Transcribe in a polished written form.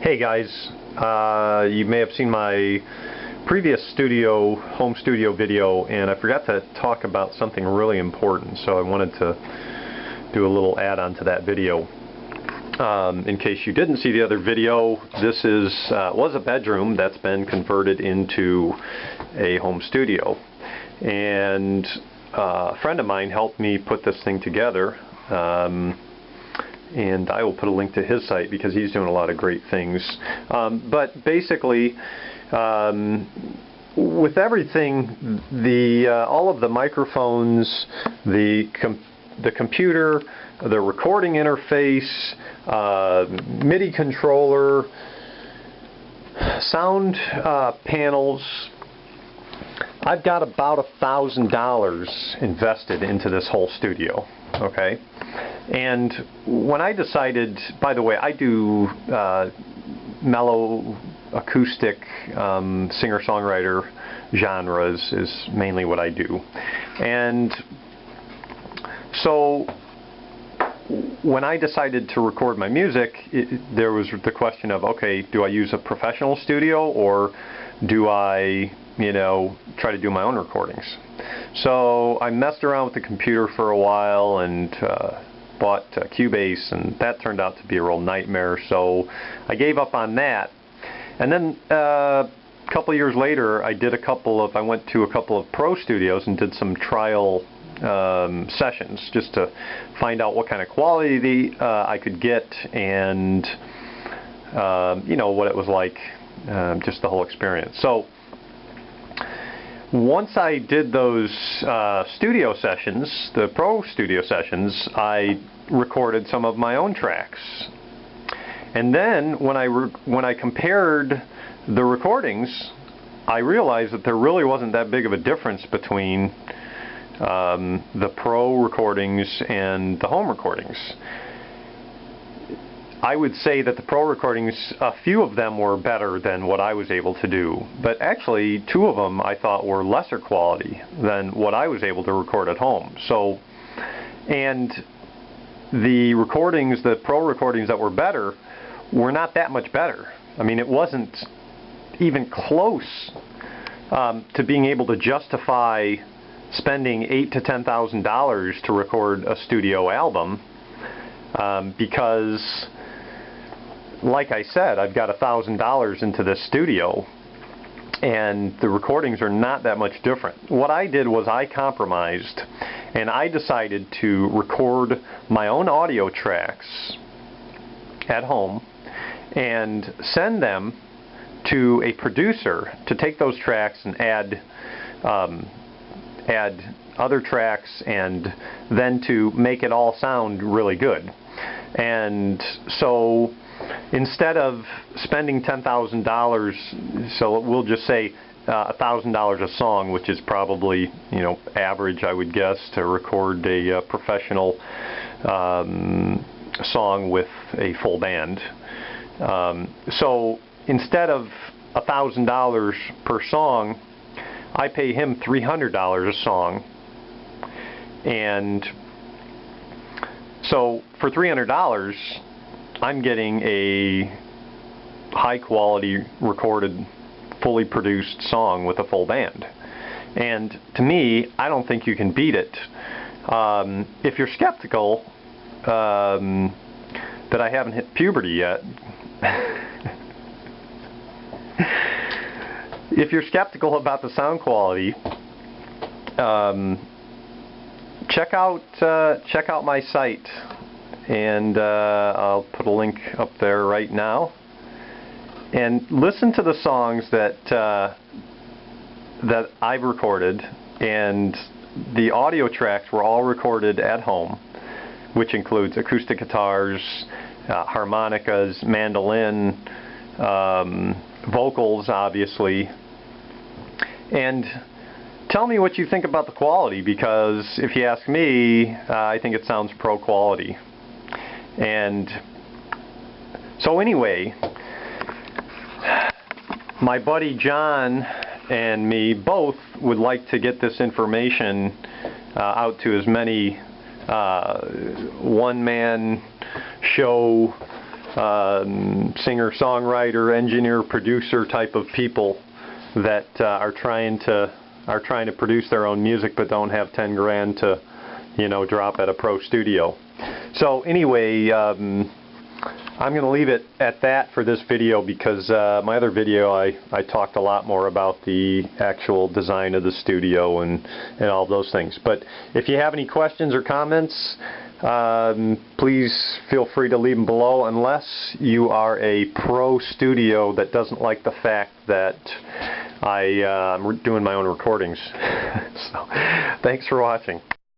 Hey guys, you may have seen my previous home studio video, and I forgot to talk about something really important, so I wanted to do a little add-on to that video. In case you didn't see the other video, this was a bedroom that's been converted into a home studio, and a friend of mine helped me put this thing together. And I will put a link to his site because he's doing a lot of great things. But basically, with everything, all of the microphones, the computer, the recording interface, MIDI controller, sound panels, I've got about $1,000 invested into this whole studio. Okay, and when I decided, by the way, I do mellow acoustic singer-songwriter genres is mainly what I do. And so when I decided to record my music, there was the question of, okay, do I use a professional studio or do I, try to do my own recordings? So I messed around with the computer for a while and bought Cubase, and that turned out to be a real nightmare, so I gave up on that. And then a couple years later, I went to a couple of pro studios and did some trial sessions just to find out what kind of quality I could get, and what it was like, just the whole experience. So once I did those studio sessions, the pro studio sessions, I recorded some of my own tracks. And then when I compared the recordings, I realized that there really wasn't that big of a difference between the pro recordings and the home recordings. I would say that the pro recordings, a few of them were better than what I was able to do, but actually two of them I thought were lesser quality than what I was able to record at home. So, and the recordings, the pro recordings that were better, were not that much better. I mean, it wasn't even close to being able to justify spending $8,000 to $10,000 to record a studio album, because, like I said, I've got $1,000 into this studio, and the recordings are not that much different. What I did was I compromised, and I decided to record my own audio tracks at home and send them to a producer to take those tracks and add other tracks, and then to make it all sound really good. And so instead of spending $10,000, so we'll just say $1,000 a song, which is probably, average, I would guess, to record a professional song with a full band. So instead of $1,000 per song, I pay him $300 a song. And so for $300, I'm getting a high quality recorded, fully produced song with a full band. And to me, I don't think you can beat it. If you're skeptical that I haven't hit puberty yet, if you're skeptical about the sound quality, check out my site, and I'll put a link up there right now, and listen to the songs that I've recorded. And the audio tracks were all recorded at home, which includes acoustic guitars, harmonicas, mandolin, vocals, obviously. And tell me what you think about the quality, because if you ask me, I think it sounds pro quality. And so anyway, my buddy John and me both would like to get this information out to as many one-man show singer, songwriter, engineer, producer type of people that are trying to produce their own music but don't have 10 grand to, you know, drop at a pro studio. So anyway, I'm going to leave it at that for this video, because my other video I talked a lot more about the actual design of the studio and all those things. But if you have any questions or comments, please feel free to leave them below, unless you are a pro studio that doesn't like the fact that I'm doing my own recordings. So, thanks for watching.